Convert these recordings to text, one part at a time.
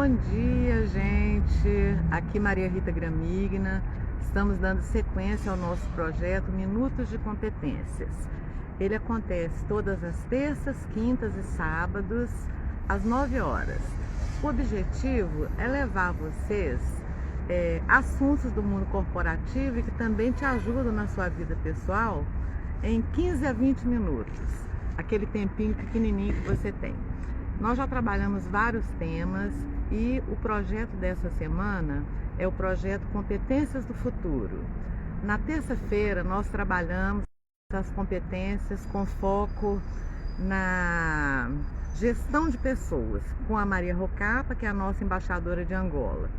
Bom dia, gente. Aqui Maria Rita Gramigna. Estamos dando sequência ao nosso projeto Minutos de Competências. Ele acontece todas as terças, quintas e sábados, às 9 horas. O objetivo é levar vocês assuntos do mundo corporativo e que também te ajudam na sua vida pessoal em 15 a 20 minutos, aquele tempinho pequenininho que você tem. Nós já trabalhamos vários temas e o projeto dessa semana é o projeto Competências do Futuro. Na terça-feira nós trabalhamos as competências com foco na gestão de pessoas, com a Maria Rocapa, que é a nossa embaixadora de Angola.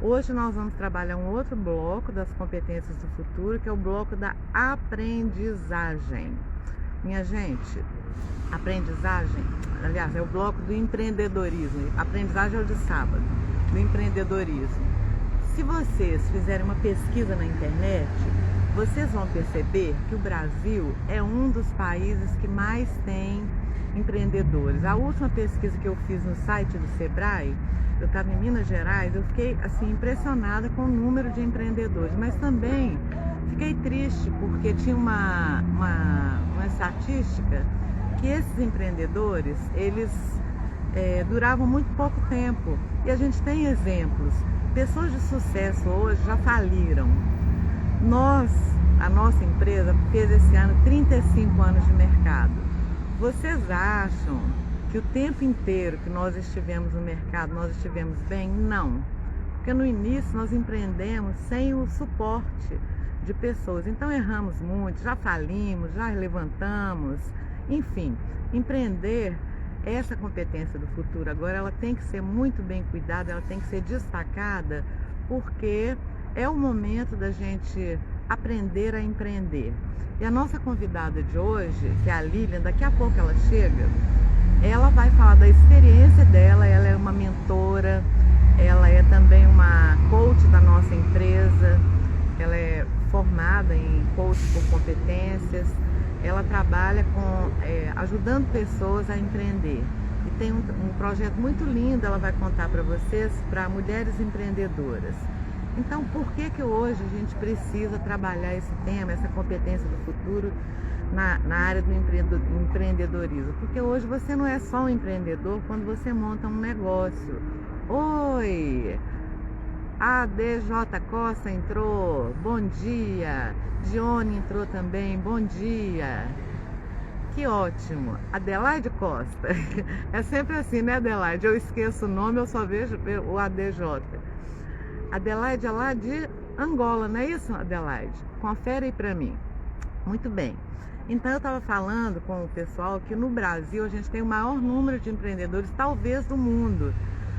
Hoje nós vamos trabalhar um outro bloco das competências do futuro, que é o bloco da aprendizagem. Minha gente, aprendizagem, aliás, é o bloco do empreendedorismo. Aprendizagem é o de sábado, do empreendedorismo. Se vocês fizerem uma pesquisa na internet, vocês vão perceber que o Brasil é um dos países que mais tem empreendedores. A última pesquisa que eu fiz no site do Sebrae, eu estava em Minas Gerais, eu fiquei assim impressionada com o número de empreendedores, mas também fiquei triste porque tinha uma estatística que esses empreendedores, eles duravam muito pouco tempo. E a gente tem exemplos. Pessoas de sucesso hoje já faliram. A nossa empresa fez esse ano 35 anos de mercado. Vocês acham que o tempo inteiro que nós estivemos no mercado, nós estivemos bem? Não. Porque no início nós empreendemos sem o suporte de pessoas. Então erramos muito, já falimos, já levantamos. Enfim, empreender, essa competência do futuro agora, ela tem que ser muito bem cuidada, ela tem que ser destacada, porque é o momento da gente aprender a empreender. E a nossa convidada de hoje, que é a Lilian, daqui a pouco ela chega, ela vai falar da experiência dela. Ela é uma mentora, ela é também uma coach da nossa empresa, ela é formada em coach por competências. Ela trabalha ajudando pessoas a empreender. E tem um projeto muito lindo, ela vai contar para vocês, para mulheres empreendedoras. Então, por que hoje a gente precisa trabalhar esse tema, essa competência do futuro na área do empreendedorismo? Porque hoje você não é só um empreendedor quando você monta um negócio. Oi! A DJ Costa entrou, bom dia. Dione entrou também, bom dia. Que ótimo. Adelaide Costa. É sempre assim, né, Adelaide? Eu esqueço o nome, eu só vejo o ADJ. Adelaide é lá de Angola, não é isso, Adelaide? Confere aí pra mim. Muito bem. Então eu estava falando com o pessoal que no Brasil a gente tem o maior número de empreendedores, talvez, do mundo.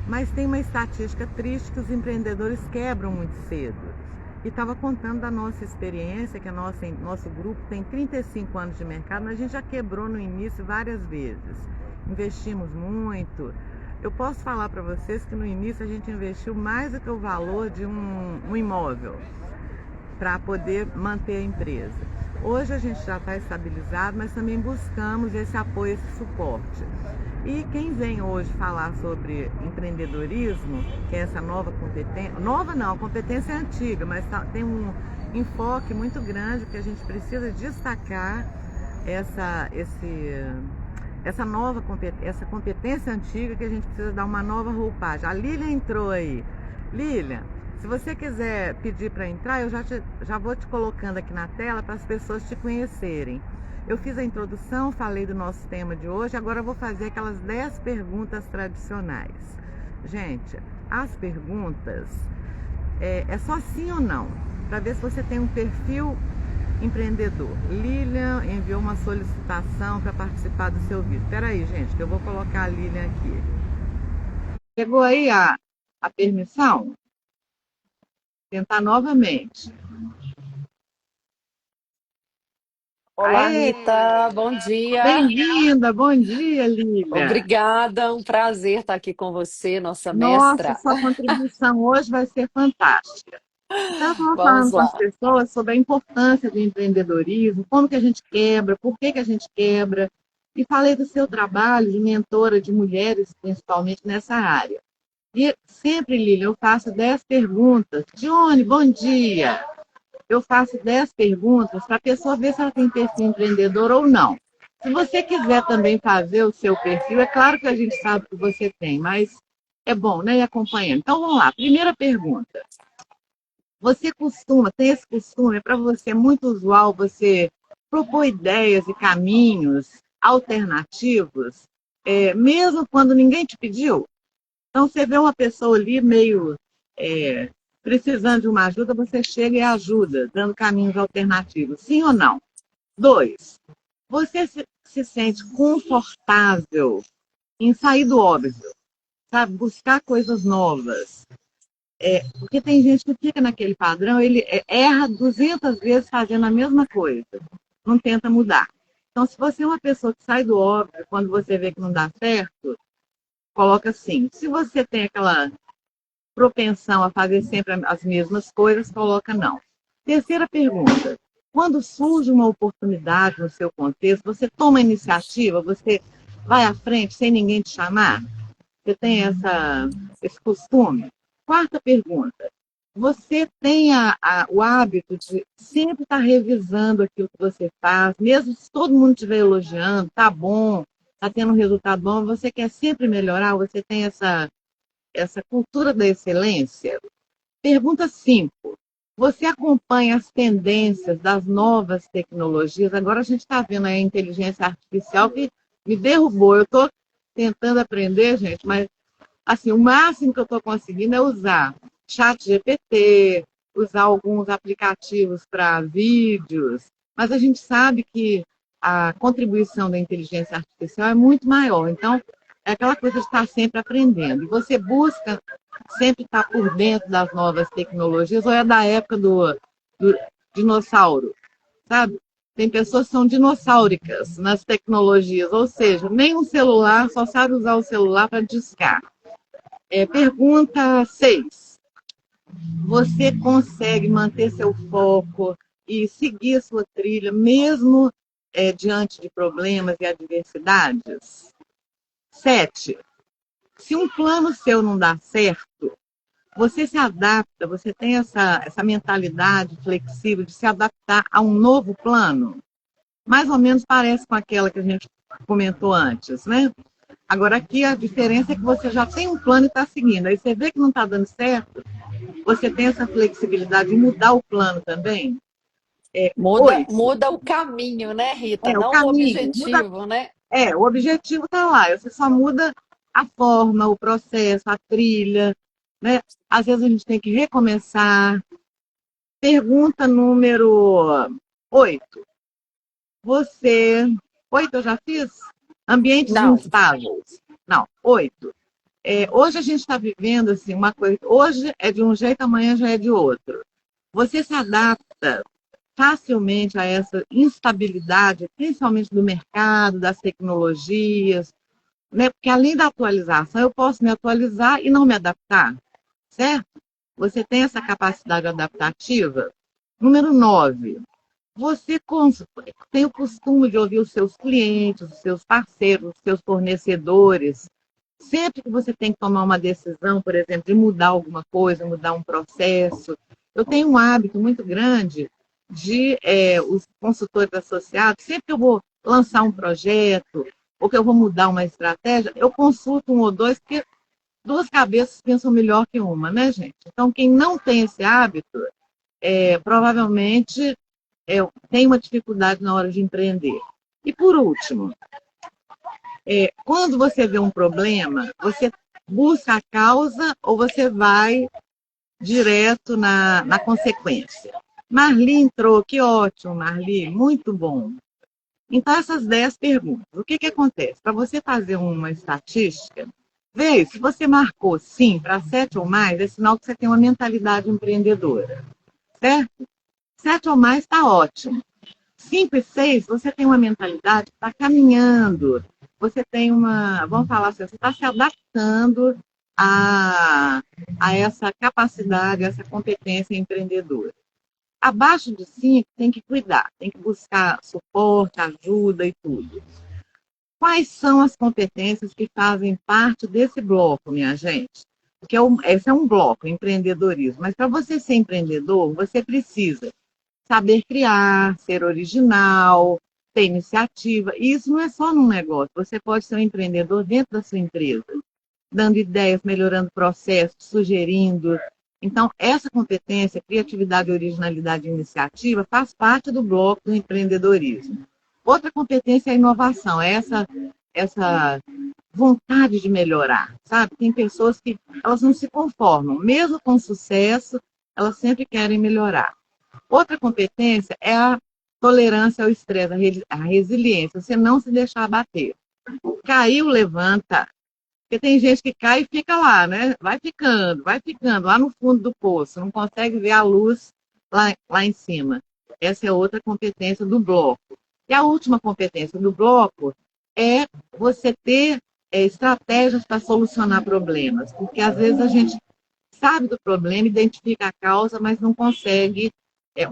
Mas tem uma estatística triste que os empreendedores quebram muito cedo. E estava contando da nossa experiência, que nosso grupo tem 35 anos de mercado, mas a gente já quebrou no início várias vezes. Investimos muito. Eu posso falar para vocês que no início a gente investiu mais do que o valor de um imóvel para poder manter a empresa. Hoje a gente já está estabilizado, mas também buscamos esse apoio, esse suporte. E quem vem hoje falar sobre empreendedorismo, que é essa nova competência, nova não, a competência é antiga, mas tem um enfoque muito grande que a gente precisa destacar essa competência antiga, que a gente precisa dar uma nova roupagem. A Lilian entrou aí. Lilian, se você quiser pedir para entrar, eu já vou te colocando aqui na tela para as pessoas te conhecerem. Eu fiz a introdução, falei do nosso tema de hoje, agora eu vou fazer aquelas 10 perguntas tradicionais. Gente, as perguntas é só sim ou não, para ver se você tem um perfil empreendedor. Lilian enviou uma solicitação para participar do seu vídeo. Espera aí, gente, que eu vou colocar a Lilian aqui. Chegou aí a permissão? Tentar novamente. Olá, Aê! Rita, bom dia. Bem-vinda, bom dia, Lilian. Obrigada, um prazer estar aqui com você, nossa Nossa, mestra. sua contribuição hoje vai ser fantástica. Então, eu estava Vamos falando com as lá. pessoas sobre a importância do empreendedorismo, como que a gente quebra, por que a gente quebra, e falei do seu trabalho de mentora de mulheres, principalmente nessa área. E sempre, Lília, eu faço 10 perguntas. Johnny, bom dia! Eu faço 10 perguntas para a pessoa ver se ela tem perfil empreendedor ou não. Se você quiser também fazer o seu perfil, é claro que a gente sabe que você tem, mas é bom, né? Ir acompanhando. Então, vamos lá. Primeira pergunta. Você tem esse costume, é para você muito usual você propor ideias e caminhos alternativos, mesmo quando ninguém te pediu? Então, você vê uma pessoa ali meio precisando de uma ajuda, você chega e ajuda, dando caminhos alternativos. Sim ou não? 2, você se sente confortável em sair do óbvio, sabe? Buscar coisas novas. Porque tem gente que fica naquele padrão, ele erra 200 vezes fazendo a mesma coisa, não tenta mudar. Então, se você é uma pessoa que sai do óbvio, quando você vê que não dá certo, coloca assim. Se você tem aquela propensão a fazer sempre as mesmas coisas, coloca não. Terceira pergunta. Quando surge uma oportunidade no seu contexto, você toma a iniciativa, você vai à frente sem ninguém te chamar? Você tem esse costume? Quarta pergunta. Você tem o hábito de sempre estar revisando aquilo que você faz, mesmo se todo mundo estiver elogiando, tá bom, tá tendo um resultado bom, você quer sempre melhorar, você tem essa cultura da excelência? Pergunta 5. Você acompanha as tendências das novas tecnologias? Agora a gente está vendo a inteligência artificial que me derrubou. Eu estou tentando aprender, gente, mas assim, o máximo que eu estou conseguindo é usar chat GPT, usar alguns aplicativos para vídeos, mas a gente sabe que a contribuição da inteligência artificial é muito maior. Então, é aquela coisa de estar sempre aprendendo. E você busca sempre estar por dentro das novas tecnologias, ou é da época do dinossauro, sabe? Tem pessoas que são dinossáuricas nas tecnologias, ou seja, nem um celular, só sabe usar o celular para discar. Pergunta 6. Você consegue manter seu foco e seguir a sua trilha, mesmo diante de problemas e adversidades? 7. Se um plano seu não dá certo, você se adapta, você tem essa mentalidade flexível de se adaptar a um novo plano? Mais ou menos parece com aquela que a gente comentou antes, né? Agora, aqui a diferença é que você já tem um plano e está seguindo. Aí você vê que não está dando certo, você tem essa flexibilidade de mudar o plano também. Muda, 8. muda o caminho, né, Rita? O Não o caminho. objetivo, né? O objetivo está lá. Você só muda a forma, o processo, a trilha, né? Às vezes a gente tem que recomeçar. Pergunta número 8. Você. 8 eu já fiz? Ambientes Não. instáveis. Não, 8. Hoje a gente está vivendo assim, uma coisa. Hoje é de um jeito, amanhã já é de outro. Você se adapta facilmente a essa instabilidade, principalmente do mercado, das tecnologias, né? Porque além da atualização, eu posso me atualizar e não me adaptar, certo? Você tem essa capacidade adaptativa? Número 9. Você tem o costume de ouvir os seus clientes, os seus parceiros, os seus fornecedores. Sempre que você tem que tomar uma decisão, por exemplo, de mudar alguma coisa, mudar um processo. Eu tenho um hábito muito grande de os consultores associados, sempre que eu vou lançar um projeto ou que eu vou mudar uma estratégia, eu consulto um ou dois, porque duas cabeças pensam melhor que uma, né, gente? Então, quem não tem esse hábito, provavelmente tem uma dificuldade na hora de empreender. E por último, quando você vê um problema, você busca a causa ou você vai direto na consequência? Marli entrou, que ótimo, Marli, muito bom. Então, essas 10 perguntas. O que acontece? Para você fazer uma estatística, vê se você marcou sim para 7 ou mais, é sinal que você tem uma mentalidade empreendedora, certo? 7 ou mais está ótimo. 5 e 6, você tem uma mentalidade que está caminhando. Você tem vamos falar assim, você está se adaptando a essa capacidade, a essa competência empreendedora. Abaixo de 5, tem que cuidar, tem que buscar suporte, ajuda e tudo. Quais são as competências que fazem parte desse bloco, minha gente? esse é um bloco, empreendedorismo. Mas para você ser empreendedor, você precisa saber criar, ser original, ter iniciativa. E isso não é só num negócio. Você pode ser um empreendedor dentro da sua empresa, dando ideias, melhorando processos, sugerindo. Então, essa competência, criatividade, originalidade e iniciativa, faz parte do bloco do empreendedorismo. Outra competência é a inovação, é essa vontade de melhorar, sabe? Tem pessoas que elas não se conformam, mesmo com sucesso, elas sempre querem melhorar. Outra competência é a tolerância ao estresse, a resiliência, você não se deixar abater. Caiu, levanta. Porque tem gente que cai e fica lá, né? Vai ficando, lá no fundo do poço, não consegue ver a luz lá em cima. Essa é outra competência do bloco. E a última competência do bloco é você ter estratégias para solucionar problemas. Porque às vezes a gente sabe do problema, identifica a causa, mas não consegue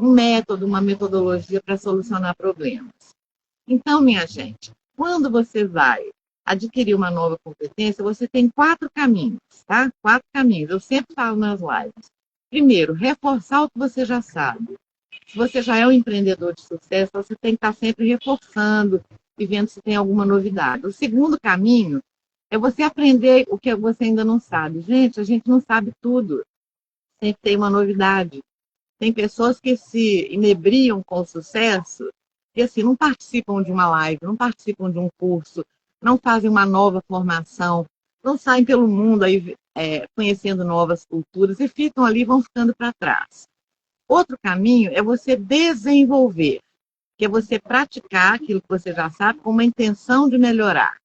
um método, uma metodologia para solucionar problemas. Então, minha gente, quando você vai adquirir uma nova competência, você tem 4 caminhos, tá? 4 caminhos. Eu sempre falo nas lives. Primeiro, reforçar o que você já sabe. Se você já é um empreendedor de sucesso, você tem que estar sempre reforçando e vendo se tem alguma novidade. O segundo caminho é você aprender o que você ainda não sabe. Gente, a gente não sabe tudo. Sempre tem uma novidade. Tem pessoas que se inebriam com o sucesso e assim, não participam de uma live, não participam de um curso, não fazem uma nova formação, não saem pelo mundo aí conhecendo novas culturas e ficam ali e vão ficando para trás. Outro caminho é você desenvolver, que é você praticar aquilo que você já sabe com uma intenção de melhorar.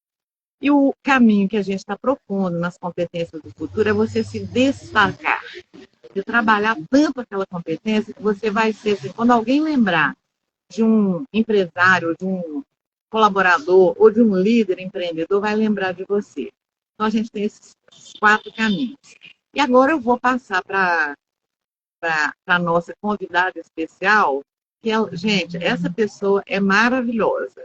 E o caminho que a gente está propondo nas competências do futuro é você se destacar, de trabalhar tanto aquela competência que você vai ser, assim, quando alguém lembrar de um empresário, de um colaborador ou de um líder empreendedor, vai lembrar de você. Então, a gente tem esses 4 caminhos. E agora eu vou passar para a nossa convidada especial, que gente, essa pessoa é maravilhosa.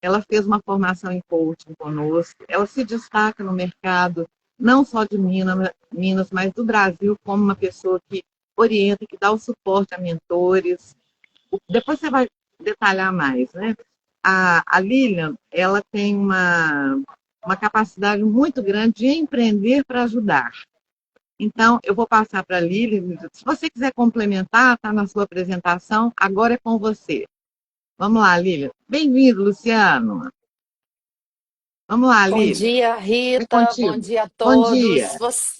Ela fez uma formação em coaching conosco, ela se destaca no mercado, não só de Minas, mas do Brasil, como uma pessoa que orienta, que dá o suporte a mentores. Depois você vai detalhar mais, né? A Lilian, ela tem uma capacidade muito grande de empreender para ajudar. Então, eu vou passar para a Lilian. Se você quiser complementar, está na sua apresentação, agora é com você. Vamos lá, Lilian. Bem-vindo, Luciano. Vamos lá, Bom Lilian. dia, É Rita. Bom contigo. dia a Bom todos. dia.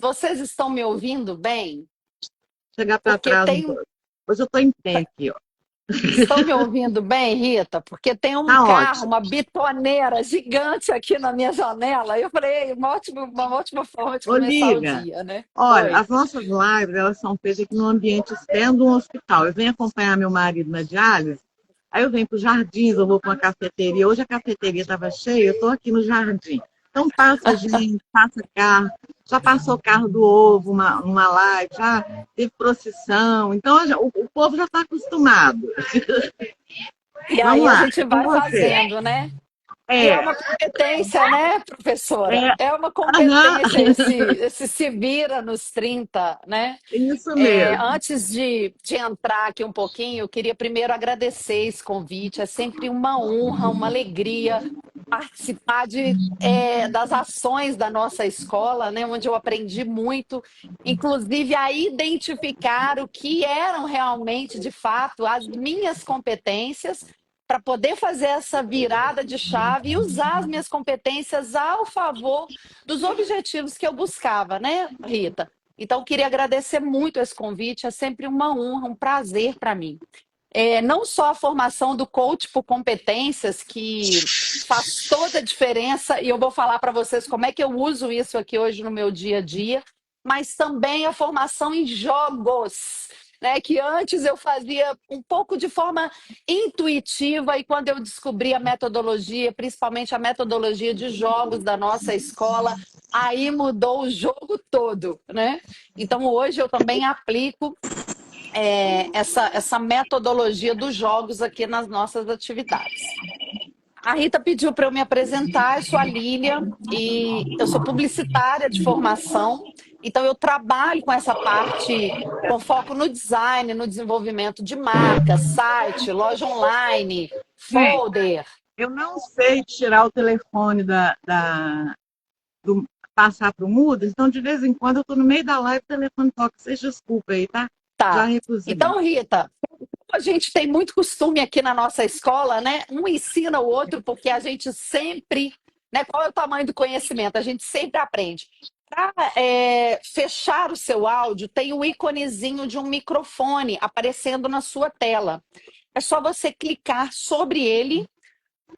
Vocês estão me ouvindo bem? Chegar para Porque trás um tem. pouco. Hoje eu estou em pé aqui, ó. Estão me ouvindo bem, Rita? Porque tem um Tá carro, ótimo. uma bitoneira gigante aqui na minha janela. Eu falei, uma ótima forma de Ô, começar o Lilian, dia, né? olha, Oi. as nossas lives, elas são feitas aqui no ambiente externo de um hospital. Eu venho acompanhar meu marido na diálise, aí eu venho para os jardins, eu vou para uma cafeteria. Hoje a cafeteria estava cheia, eu estou aqui no jardim. Então passa gente, passa carro, já passou carro do ovo, uma live, já teve procissão. Então o povo já está acostumado. E Vamos aí a lá, gente é com vai você. fazendo, né? E é É, uma competência, né, professora? é, É uma aham, competência esse se vira nos 30, né? isso mesmo. Antes de entrar aqui um pouquinho, eu queria primeiro agradecer esse convite. É sempre uma honra, uma alegria participar das ações da nossa escola, né, onde eu aprendi muito, inclusive a identificar o que eram realmente, de fato, as minhas competências para poder fazer essa virada de chave e usar as minhas competências ao favor dos objetivos que eu buscava, né, Rita? Então, queria agradecer muito esse convite, é sempre uma honra, um prazer para mim. Não só a formação do coach por competências, que faz toda a diferença, e eu vou falar para vocês como é que eu uso isso aqui hoje no meu dia a dia, mas também a formação em jogos, né, que antes eu fazia um pouco de forma intuitiva, e quando eu descobri a metodologia, principalmente a metodologia de jogos da nossa escola, aí mudou o jogo todo, né? Então hoje eu também aplico essa metodologia dos jogos aqui nas nossas atividades. A Rita pediu para eu me apresentar, eu sou a Lília e eu sou publicitária de formação. Então, eu trabalho com essa parte, com foco no design, no desenvolvimento de marcas, site, loja online, Gente, folder. eu não sei tirar o telefone do passar para o mudo, então de vez em quando eu estou no meio da live, o telefone toca. Vocês desculpa aí, tá? Já Tá. recusei. Então, Rita, a gente tem muito costume aqui na nossa escola, né? Um ensina o outro, porque a gente sempre, né? Qual é o tamanho do conhecimento? A gente sempre aprende. Para fechar o seu áudio, tem o íconezinho de um microfone aparecendo na sua tela. É só você clicar sobre ele,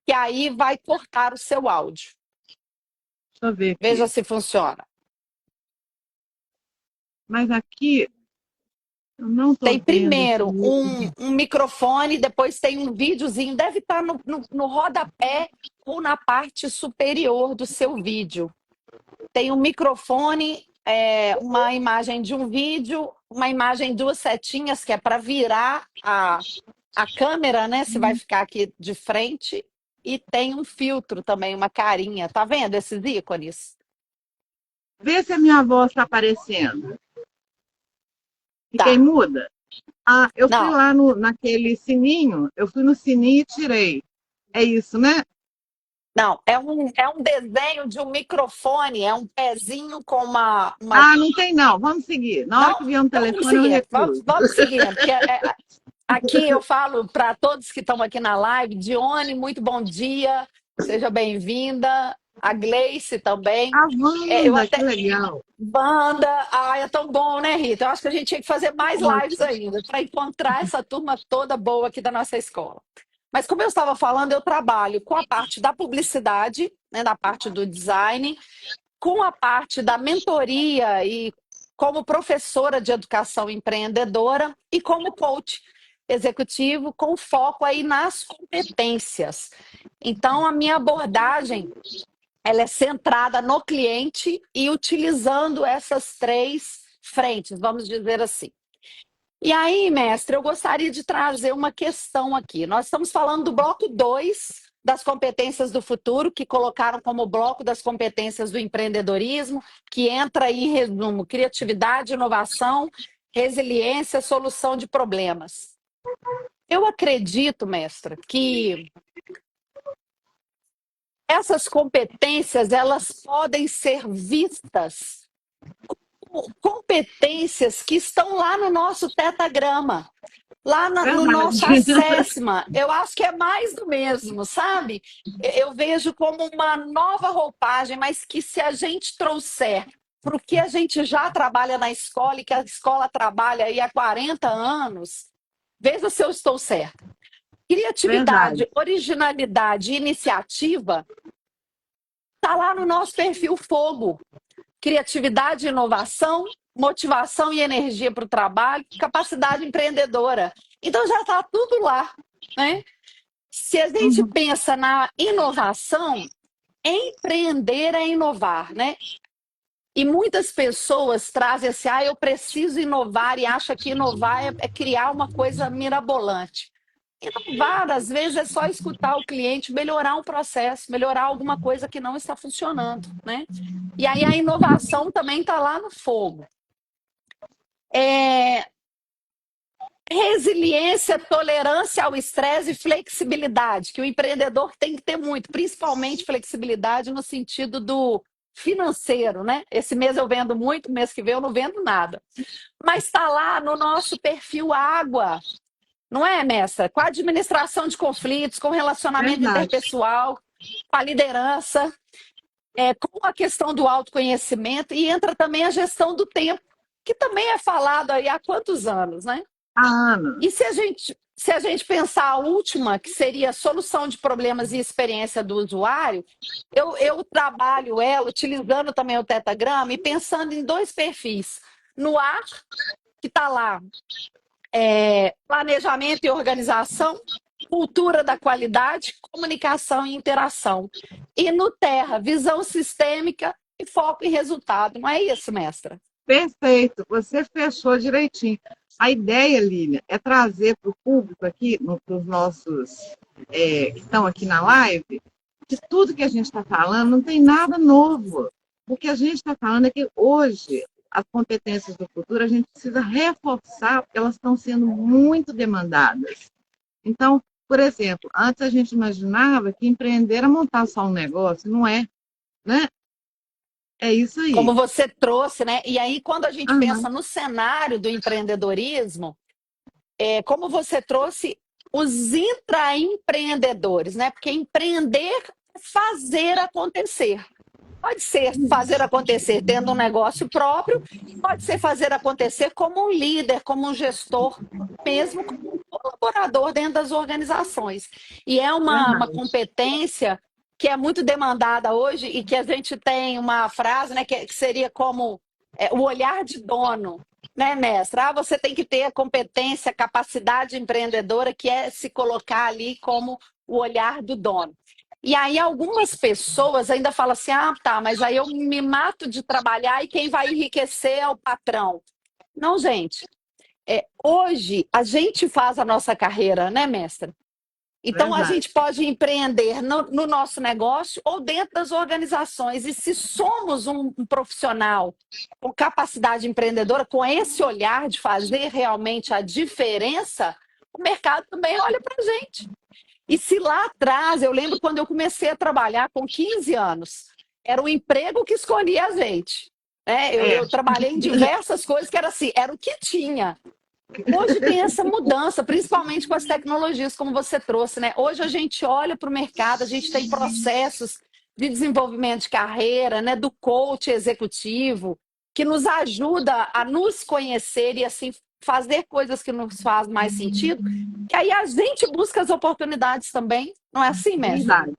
que aí vai cortar o seu áudio. Deixa eu ver Veja aqui. se funciona. Mas aqui eu não estou Tem vendo esse primeiro ícone. um microfone, depois tem um videozinho, deve estar no rodapé ou na parte superior do seu vídeo. Tem um microfone, uma imagem de um vídeo, uma imagem, duas setinhas, que é para virar a câmera, né? Se vai ficar aqui de frente. E tem um filtro também, uma carinha. Tá vendo esses ícones? Vê se a minha voz está aparecendo. Fiquei Tá. muda? Ah, eu fui Não, lá naquele sininho, eu fui no sininho e tirei. É isso, né? não. É um desenho de um microfone, é um pezinho com uma. Ah, não tem não. Vamos seguir. Na hora Não? que vier um Então vamos telefone, eu seguir. Vamos, recuso. vamos seguir, porque aqui eu falo para todos que estão aqui na live. Dione, muito bom dia, seja bem-vinda. A Gleice também. A Eu Wanda, que até. legal. Banda, é tão bom, né, Rita? Eu acho que a gente tinha que fazer mais lives Ótimo. ainda, para encontrar essa turma toda boa aqui da nossa escola. Mas como eu estava falando, eu trabalho com a parte da publicidade, né, da parte do design, com a parte da mentoria e como professora de educação empreendedora e como coach executivo com foco aí nas competências. Então, a minha abordagem, ela é centrada no cliente e utilizando essas três frentes, vamos dizer assim. E aí, mestre, eu gostaria de trazer uma questão aqui. Nós estamos falando do bloco 2 das competências do futuro, que colocaram como bloco das competências do empreendedorismo, que entra aí, em resumo, criatividade, inovação, resiliência, solução de problemas. Eu acredito, mestra, que essas competências, elas podem ser vistas como competências que estão lá no nosso tetagrama. Lá no nosso Verdade. assessment, eu acho que é mais do mesmo, sabe? Eu vejo como uma nova roupagem, mas que se a gente trouxer para o que a gente já trabalha na escola e que a escola trabalha aí há 40 anos, veja se eu estou certa. Verdade. Criatividade, originalidade e iniciativa está lá no nosso perfil fogo. Criatividade e inovação, motivação e energia para o trabalho, capacidade empreendedora. Então já está tudo lá, né? Se a gente Uhum. pensa na inovação, empreender é inovar, né? E muitas pessoas trazem assim, eu preciso inovar e acha que inovar é criar uma coisa mirabolante. Inovar, às vezes, é só escutar o cliente, melhorar um processo, melhorar alguma coisa que não está funcionando, né? E aí a inovação também está lá no fogo. Resiliência, tolerância ao estresse e flexibilidade, que o empreendedor tem que ter muito, principalmente flexibilidade no sentido do financeiro, né? Esse mês eu vendo muito, mês que vem eu não vendo nada. Mas está lá no nosso perfil água, não é, mestra? Com a administração de conflitos, com relacionamento Verdade. interpessoal, com a liderança, com a questão do autoconhecimento, e entra também a gestão do tempo, que também é falado aí há quantos anos, né? Há anos. E se a gente pensar a última, que seria a solução de problemas e experiência do usuário, eu trabalho ela utilizando também o Tetagrama e pensando em dois perfis. No ar, que está lá, planejamento e organização, cultura da qualidade, comunicação e interação. E no Terra, visão sistêmica e foco em resultado. Não é isso, mestra? Perfeito. Você fechou direitinho. A ideia, Lília, é trazer para o público aqui, para os nossos que estão aqui na live, que tudo que a gente está falando não tem nada novo. O que a gente está falando é que hoje as competências do futuro, a gente precisa reforçar, porque elas estão sendo muito demandadas. Então, por exemplo, antes a gente imaginava que empreender era montar só um negócio, não é, né? É isso Como aí. você trouxe, né? E aí, quando a gente pensa Aham, no cenário do empreendedorismo, como você trouxe os intraempreendedores, né? Porque empreender é fazer acontecer. Pode ser fazer acontecer tendo um negócio próprio, pode ser fazer acontecer como um líder, como um gestor, mesmo como um colaborador dentro das organizações. E é uma verdade. competência que é muito demandada hoje e que a gente tem uma frase, né, que seria como o olhar de dono, né, mestra? Ah, você tem que ter a competência, a capacidade empreendedora, que é se colocar ali como o olhar do dono. E aí algumas pessoas ainda falam assim, ah, tá, mas aí eu me mato de trabalhar e quem vai enriquecer é o patrão. Não, gente. Hoje a gente faz a nossa carreira, né, mestra? Então a Verdade. gente pode empreender no nosso negócio ou dentro das organizações. E se somos um profissional com capacidade empreendedora, com esse olhar de fazer realmente a diferença, o mercado também olha para a gente. E se lá atrás, eu lembro quando eu comecei a trabalhar com 15 anos, era o emprego que escolhia a gente. Né? É, Eu trabalhei em diversas coisas que era assim, era o que tinha. Hoje tem essa mudança, principalmente com as tecnologias, como você trouxe, né? Hoje a gente olha para o mercado, a gente tem processos de desenvolvimento de carreira, né? Do coach executivo, que nos ajuda a nos conhecer e assim fazer coisas que nos fazem mais sentido. Que aí a gente busca as oportunidades também, não é assim, mestra? verdade.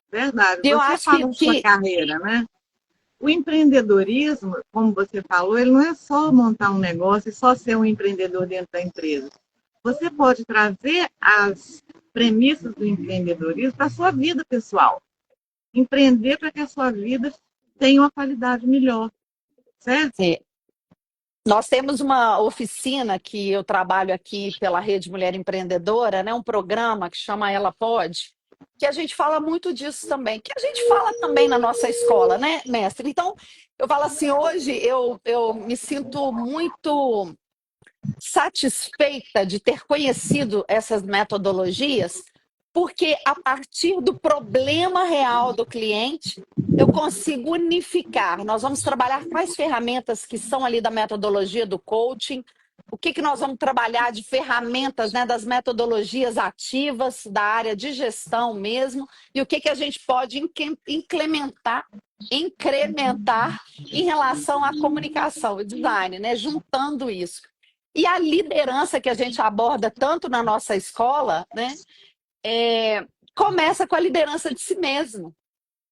Verdade. E eu Você acho fala da sua carreira, né? O empreendedorismo, como você falou, ele não é só montar um negócio e só ser um empreendedor dentro da empresa. Você pode trazer as premissas do empreendedorismo para a sua vida pessoal. Empreender para que a sua vida tenha uma qualidade melhor, certo? que nós temos uma oficina que eu trabalho aqui pela Rede Mulher Empreendedora, né? Um programa que chama Ela Pode, que a gente fala muito disso também, que a gente fala também na nossa escola, né, mestre? Então, eu falo assim, hoje eu me sinto muito satisfeita de ter conhecido essas metodologias, porque a partir do problema real do cliente, eu consigo unificar. Nós vamos trabalhar quais ferramentas que são ali da metodologia do coaching, o que nós vamos trabalhar de ferramentas, né, das metodologias ativas, da área de gestão mesmo, e o que a gente pode incrementar em relação à comunicação e design, né, juntando isso. E a liderança que a gente aborda tanto na nossa escola, né, começa com a liderança de si mesmo.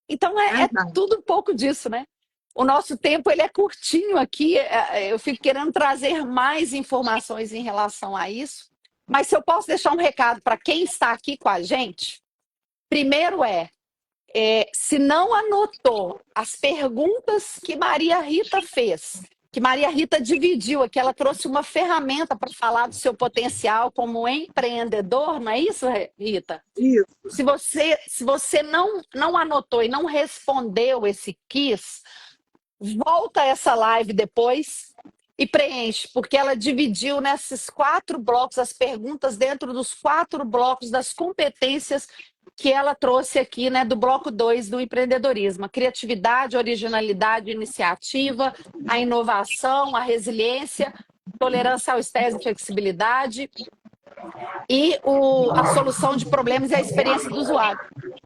Então é Verdade. tudo um pouco disso, né? O nosso tempo ele é curtinho aqui. Eu fico querendo trazer mais informações em relação a isso. Mas se eu posso deixar um recado para quem está aqui com a gente, primeiro se não anotou as perguntas que Maria Rita fez, que Maria Rita dividiu aqui, ela trouxe uma ferramenta para falar do seu potencial como empreendedor, não é isso, Rita? Isso. Se você não anotou e não respondeu esse quiz, volta essa live depois e preenche, porque ela dividiu nesses 4 blocos as perguntas dentro dos 4 blocos das competências que ela trouxe aqui, né, do bloco 2 do empreendedorismo. A criatividade, a originalidade, a iniciativa, a inovação, a resiliência, tolerância ao estresse e flexibilidade e a solução de problemas e a experiência do usuário.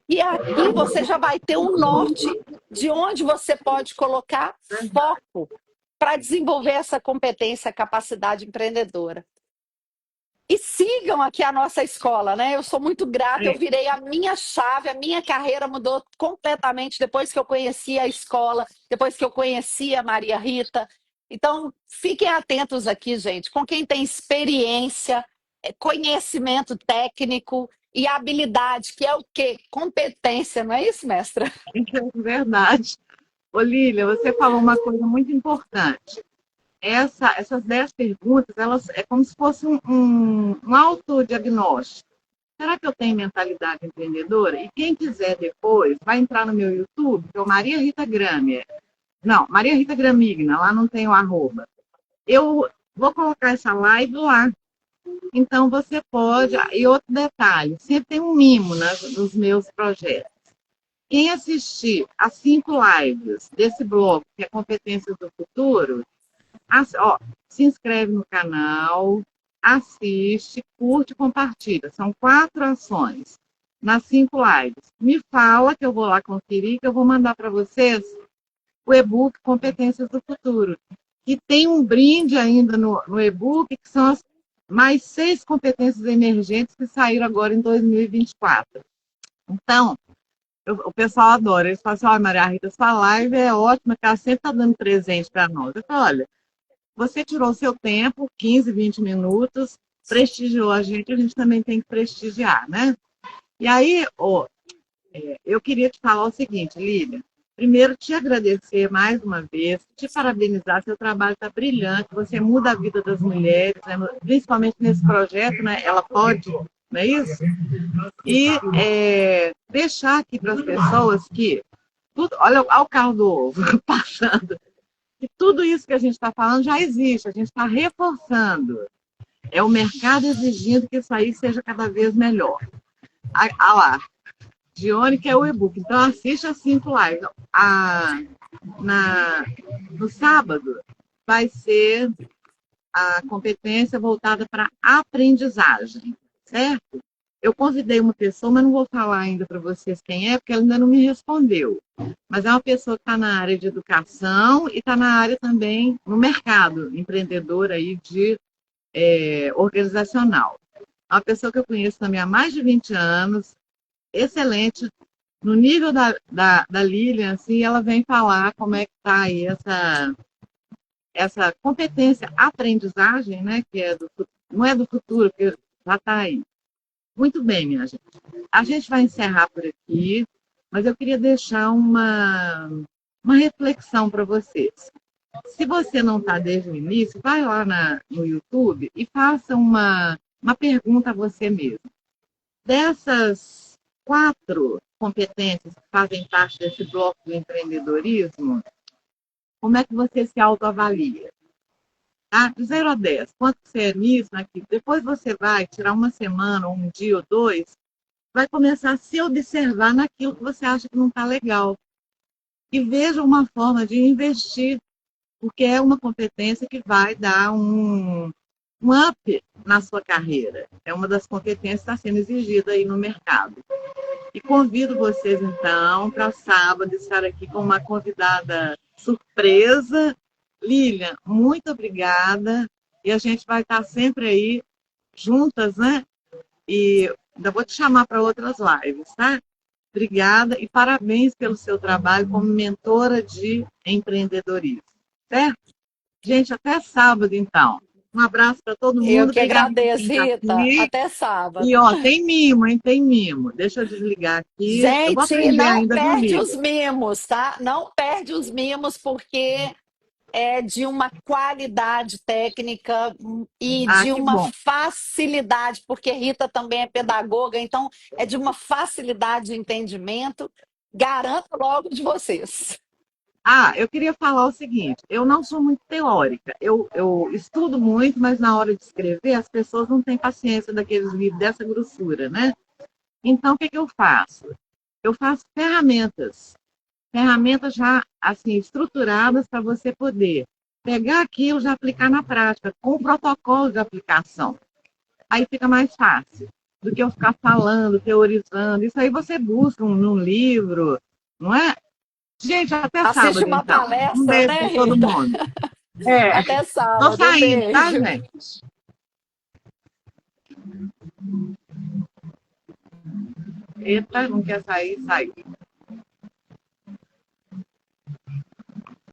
E aqui você já vai ter um norte de onde você pode colocar foco para desenvolver essa competência, capacidade empreendedora. E sigam aqui a nossa escola, né? Eu sou muito grata, eu É. virei a minha chave, a minha carreira mudou completamente depois que eu conheci a escola, depois que eu conheci a Maria Rita. Então, fiquem atentos aqui, gente, com quem tem experiência, conhecimento técnico e habilidade, que é o quê? Competência, não é isso, mestra? É verdade. Ô, Lília, você falou uma coisa muito importante. Essas 10 perguntas, elas é como se fosse um autodiagnóstico. Será que eu tenho mentalidade empreendedora? E quem quiser depois, vai entrar no meu YouTube, que é o Maria Rita Gramer. Não, Maria Rita Gramigna, lá não tem o arroba. Eu vou colocar essa live lá. Então você pode. E outro detalhe, sempre tem um mimo nos meus projetos. Quem assistir as 5 lives desse blog, que é Competências do Futuro, se inscreve no canal, assiste, curte e compartilha. São 4 ações nas 5 lives. Me fala que eu vou lá conferir, que eu vou mandar para vocês o e-book Competências do Futuro. E tem um brinde ainda no e-book, que são as mais 6 competências emergentes que saíram agora em 2024. Então, o pessoal adora. Eles falam assim, olha, Maria Rita, sua live é ótima, que ela sempre está dando presente para nós. Eu falo, olha, você tirou o seu tempo, 15, 20 minutos, prestigiou a gente também tem que prestigiar, né? E aí, eu queria te falar o seguinte, Lília. Primeiro, te agradecer mais uma vez, te parabenizar, seu trabalho está brilhante, você muda a vida das mulheres, né? Principalmente nesse projeto, né? Ela pode, não é isso? E deixar aqui para as pessoas que, olha o carro do ovo passando, que tudo isso que a gente está falando já existe, a gente está reforçando. É o mercado exigindo que isso aí seja cada vez melhor. Lá, Dione, que é o e-book. Então, assiste as 5 lives. No sábado, vai ser a competência voltada para aprendizagem, certo? Eu convidei uma pessoa, mas não vou falar ainda para vocês quem é, porque ela ainda não me respondeu. Mas é uma pessoa que está na área de educação e está na área também no mercado empreendedor aí de organizacional. É uma pessoa que eu conheço também há mais de 20 anos, excelente, no nível da Lilian, assim, ela vem falar como é que está aí essa competência aprendizagem, né, que não é do futuro, que já está aí. Muito bem, minha gente. A gente vai encerrar por aqui, mas eu queria deixar uma reflexão para vocês. Se você não está desde o início, vai lá no YouTube e faça uma pergunta a você mesmo. Dessas 4 competências que fazem parte desse bloco do empreendedorismo, como é que você se autoavalia? Tá? De 0 a 10, quanto você é nisso, naquilo? Depois você vai tirar uma semana, ou um dia ou 2, vai começar a se observar naquilo que você acha que não está legal. E veja uma forma de investir, porque é uma competência que vai dar um up na sua carreira. É uma das competências que está sendo exigida aí no mercado. E convido vocês, então, para sábado estar aqui com uma convidada surpresa. Lilian, muito obrigada. E a gente vai estar sempre aí juntas, né? E ainda vou te chamar para outras lives, tá? Obrigada e parabéns pelo seu trabalho como mentora de empreendedorismo, certo? Gente, até sábado, então. Um abraço para todo Eu mundo. que Obrigada por quem agradeço, está Rita. aqui. Até E, sábado. ó, tem mimo, hein? Tem mimo. Deixa eu desligar aqui. Eu vou Gente, aprender não ainda, viu, perde os Lívia? mimos, tá? Não perde os mimos, porque é de uma qualidade técnica e Ah, de que uma bom. facilidade, porque Rita também é pedagoga, então é de uma facilidade de entendimento. Garanto logo de vocês. Ah, eu queria falar o seguinte: eu não sou muito teórica. Eu estudo muito, mas na hora de escrever, as pessoas não têm paciência daqueles livros dessa grossura, né? Então, o que que eu faço? Eu faço ferramentas já assim estruturadas para você poder pegar aquilo e já aplicar na prática, com protocolo de aplicação. Aí fica mais fácil do que eu ficar falando, teorizando. Isso aí você busca num livro, não é? Gente, até Assiste sábado, uma então. Um palestra, beijo né, para todo Rita? mundo. É, Até tô sábado. Um saindo, tá, beijo. gente? Eita, não quer sair, sai.